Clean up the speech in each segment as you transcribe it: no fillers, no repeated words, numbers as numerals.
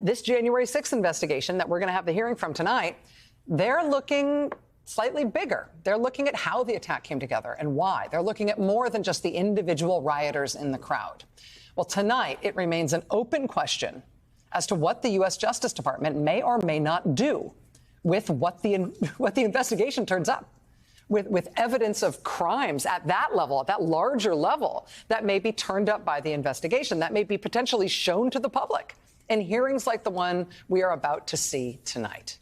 this January 6th investigation that we're going to have the hearing from tonight, they're looking slightly bigger. They're looking at how the attack came together and why. They're looking at more than just the individual rioters in the crowd. Well, tonight, it remains an open question as to what the U.S. Justice Department may or may not do with what the investigation turns up, with evidence of crimes at that level, at that larger level, that may be turned up by the investigation, that may be potentially shown to the public in hearings like the one we are about to see tonight.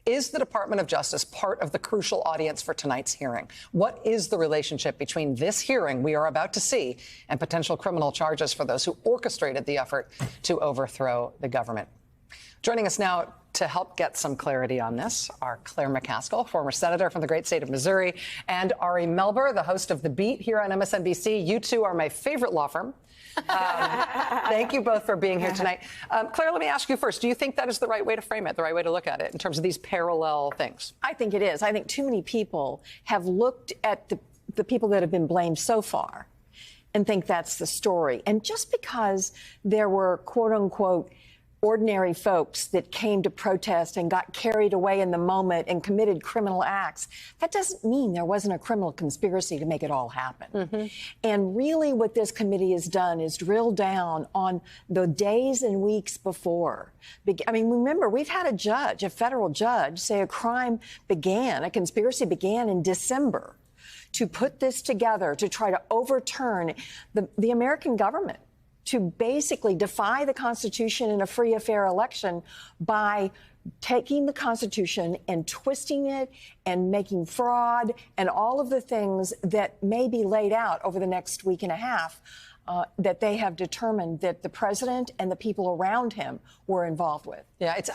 Is the Department of Justice part of the crucial audience for tonight's hearing? What is the relationship between this hearing we are about to see and potential criminal charges for those who orchestrated the effort to overthrow the government? Joining us now to help get some clarity on this are Claire McCaskill, former senator from the great state of Missouri, and Ari Melber, the host of The Beat here on MSNBC. You two are my favorite law firm. Thank you both for being here tonight. Claire, let me ask you first. Do you think that is the right way to frame it, the right way to look at it in terms of these parallel things? I think it is. I think too many people have looked at the people that have been blamed so far and think that's the story. And just because there were, quote unquote, ordinary folks that came to protest and got carried away in the moment and committed criminal acts, that doesn't mean there wasn't a criminal conspiracy to make it all happen. Mm-hmm. And really what this committee has done is drill down on the days and weeks before. I mean, remember, we've had a judge, a federal judge, say a conspiracy began in December to put this together to try to overturn the American government, to basically defy the Constitution in a free, and fair election by taking the Constitution and twisting it and making fraud and all of the things that may be laid out over the next week and a half that they have determined that the president and the people around him were involved with. Yeah, it's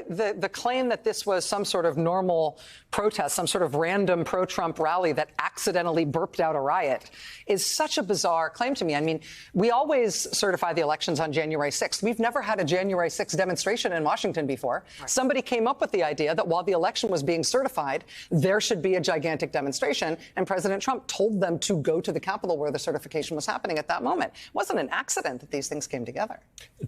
the claim that this was some sort of normal protest, some sort of random pro-Trump rally that accidentally burped out a riot is such a bizarre claim to me. I mean, we always certify the elections on January 6th. We've never had a January 6th demonstration in Washington before. Right. Somebody came up with the idea that while the election was being certified, there should be a gigantic demonstration, and President Trump told them to go to the Capitol where the certification was happening at that moment. It wasn't an accident that these things came together.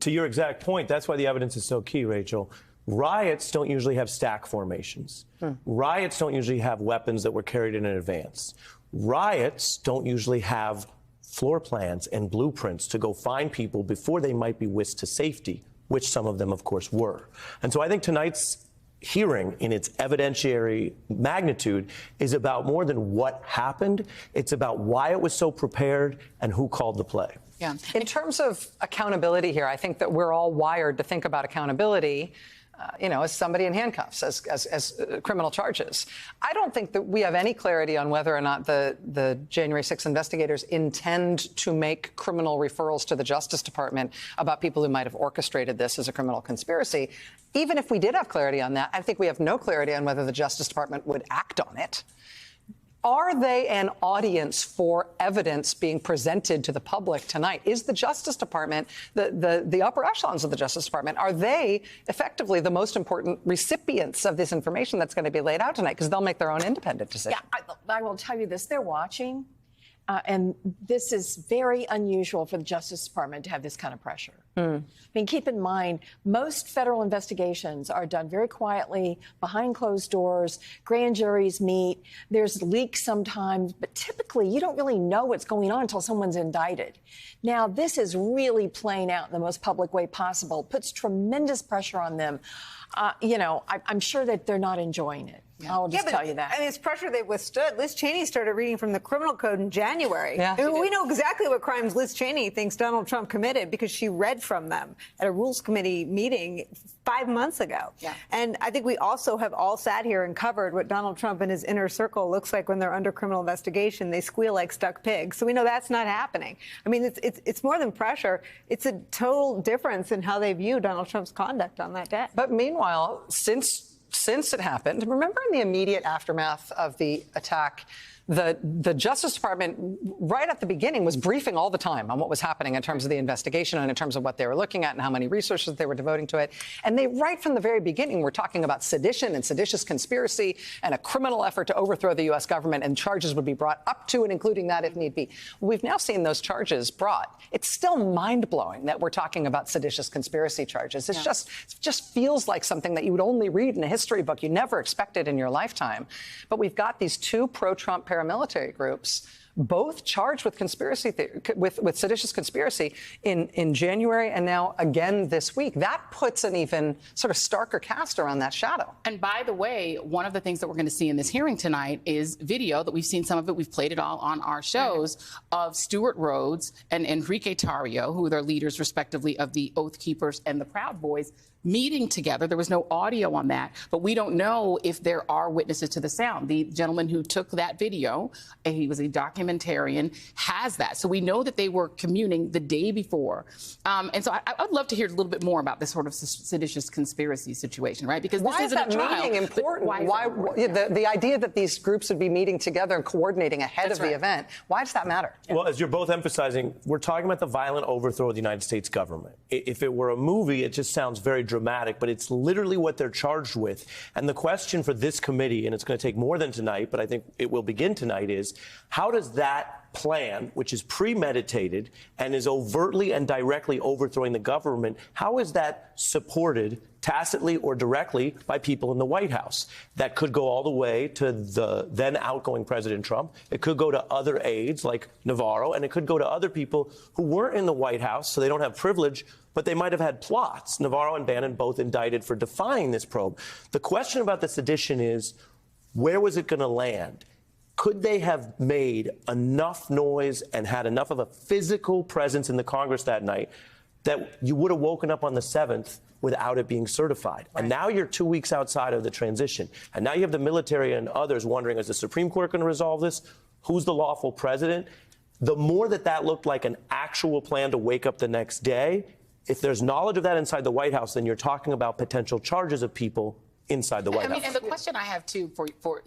To your exact point, that's why the evidence is so key, Rachel. Riots don't usually have stack formations. Riots don't usually have weapons that were carried in advance. Riots don't usually have floor plans and blueprints to go find people before they might be whisked to safety, which some of them, of course, were. And so I think tonight's hearing in its evidentiary magnitude is about more than what happened. It's about why it was so prepared and who called the play. Yeah. In terms of accountability here, I think that we're all wired to think about accountability, as somebody in handcuffs, as criminal charges. I don't think that we have any clarity on whether or not the January 6th investigators intend to make criminal referrals to the Justice Department about people who might have orchestrated this as a criminal conspiracy. Even if we did have clarity on that, I think we have no clarity on whether the Justice Department would act on it. Are they an audience for evidence being presented to the public tonight? Is the Justice Department, the upper echelons of the Justice Department, are they effectively the most important recipients of this information that's going to be laid out tonight? Because they'll make their own independent decision. Yeah, I will tell you this. They're watching. And this is very unusual for the Justice Department to have this kind of pressure. I mean, keep in mind, most federal investigations are done very quietly, behind closed doors. Grand juries meet. There's leaks sometimes, but typically you don't really know what's going on until someone's indicted. Now, this is really playing out in the most public way possible. It puts tremendous pressure on them. I'm sure that they're not enjoying it. Yeah. I'll just tell you that. I mean, it's pressure they've withstood. Liz Cheney started reading from the criminal code in January. Yeah, we know exactly what crimes Liz Cheney thinks Donald Trump committed because she read from them at a Rules Committee meeting 5 months ago. Yeah. And I think we also have all sat here and covered what Donald Trump and his inner circle looks like when they're under criminal investigation. They squeal like stuck pigs. So we know that's not happening. I mean, it's more than pressure. It's a total difference in how they view Donald Trump's conduct on that day. But meanwhile, since it happened, remember in the immediate aftermath of the attack, The Justice Department, right at the beginning, was briefing all the time on what was happening in terms of the investigation and in terms of what they were looking at and how many resources they were devoting to it. And they, right from the very beginning, were talking about sedition and seditious conspiracy and a criminal effort to overthrow the U.S. government, and charges would be brought up to and including that if need be. We've now seen those charges brought. It's still mind-blowing that we're talking about seditious conspiracy charges. It just feels like something that you would only read in a history book. You never expected in your lifetime. But we've got these two pro-Trump paramilitary groups, both charged with conspiracy, with seditious conspiracy in January and now again this week. That puts an even sort of starker cast around that shadow. And by the way, one of the things that we're going to see in this hearing tonight is video that we've seen some of it. We've played it all on our shows of Stewart Rhodes and Enrique Tarrio, who are their leaders, respectively, of the Oath Keepers and the Proud Boys, meeting together. There was no audio on that, but we don't know if there are witnesses to the sound. The gentleman who took that video, he was a documentarian, has that. So we know that they were communing the day before. And so I'd love to hear a little bit more about this sort of seditious conspiracy situation, right? Because why this isn't is that a trial. meeting important? Why the idea that these groups would be meeting together and coordinating ahead of the event, why does that matter? Well, as you're both emphasizing, we're talking about the violent overthrow of the United States government. If it were a movie, it just sounds very dramatic, but it's literally what they're charged with. And the question for this committee, and it's going to take more than tonight, but I think it will begin tonight, is how does that plan, which is premeditated and is overtly and directly overthrowing the government, how is that supported tacitly or directly by people in the White House? That could go all the way to the then outgoing President Trump. It could go to other aides like Navarro, and it could go to other people who weren't in the White House, so they don't have privilege, but they might have had plots. Navarro and Bannon both indicted for defying this probe. The question about the sedition is, where was it going to land? Could they have made enough noise and had enough of a physical presence in the Congress that night that you would have woken up on the 7th without it being certified? Right. And now you're 2 weeks outside of the transition. And now you have the military and others wondering, is the Supreme Court going to resolve this? Who's the lawful president? The more that looked like an actual plan to wake up the next day, if there's knowledge of that inside the White House, then you're talking about potential charges of people inside the White House. And the question I have, too, for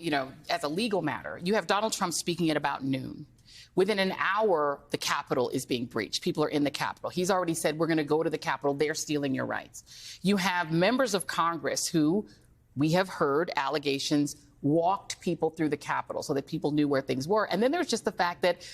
as a legal matter, you have Donald Trump speaking at about noon. Within an hour, the Capitol is being breached. People are in the Capitol. He's already said, we're going to go to the Capitol. They're stealing your rights. You have members of Congress who, we have heard allegations, walked people through the Capitol so that people knew where things were. And then there's just the fact that,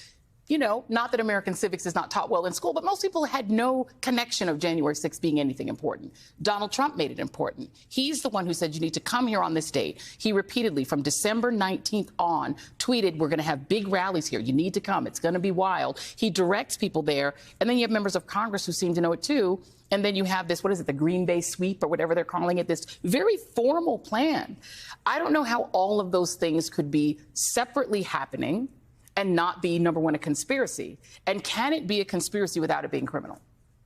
not that American civics is not taught well in school, but most people had no connection of January 6th being anything important. Donald Trump made it important. He's the one who said you need to come here on this date. He repeatedly, from December 19th on, tweeted, we're going to have big rallies here. You need to come. It's going to be wild. He directs people there. And then you have members of Congress who seem to know it, too. And then you have this, the Green Bay sweep or whatever they're calling it, this very formal plan. I don't know how all of those things could be separately happening and not be, number one, a conspiracy? And can it be a conspiracy without it being criminal?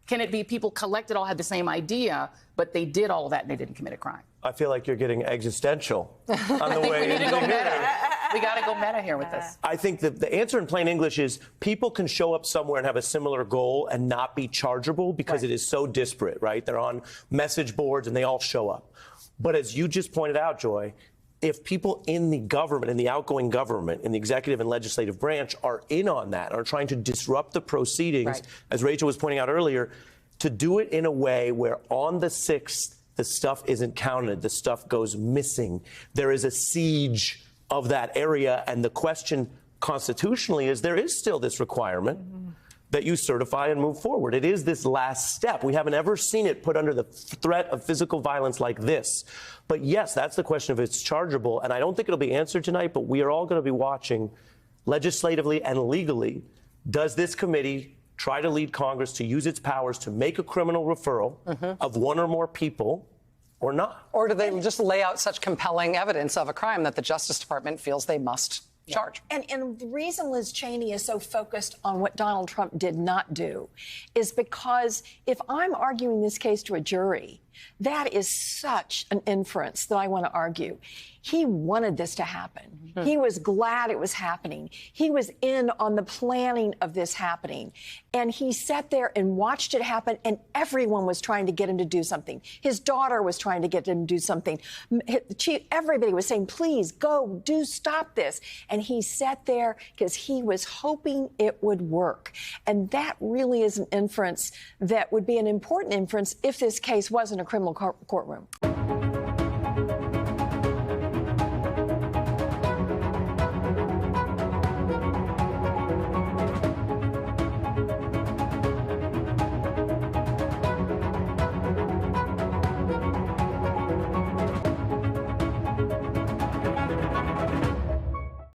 Can it be people collected all had the same idea, but they did all of that and they didn't commit a crime? I feel like you're getting existential on the way into the hearing. We got to go meta here with this. I think that the answer in plain English is people can show up somewhere and have a similar goal and not be chargeable because it is so disparate, right? They're on message boards and they all show up. But as you just pointed out, Joy, if people in the government, in the outgoing government, in the executive and legislative branch are in on that, are trying to disrupt the proceedings, as Rachel was pointing out earlier, to do it in a way where on the 6th, the stuff isn't counted, the stuff goes missing. There is a siege of that area. And the question constitutionally is there is still this requirement that you certify and move forward. It is this last step. We haven't ever seen it put under the threat of physical violence like this. But yes, that's the question of it's chargeable. And I don't think it'll be answered tonight, but we are all going to be watching legislatively and legally. Does this committee try to lead Congress to use its powers to make a criminal referral of one or more people or not? Or do they just lay out such compelling evidence of a crime that the Justice Department feels they must charge? And the reason Liz Cheney is so focused on what Donald Trump did not do is because if I'm arguing this case to a jury That is such an inference that I want to argue. He wanted this to happen. He was glad it was happening. He was in on the planning of this happening. And he sat there and watched it happen, and everyone was trying to get him to do something. His daughter was trying to get him to do something. Everybody was saying, please, go, stop this. And he sat there because he was hoping it would work. And that really is an inference that would be an important inference if this case wasn't a criminal courtroom.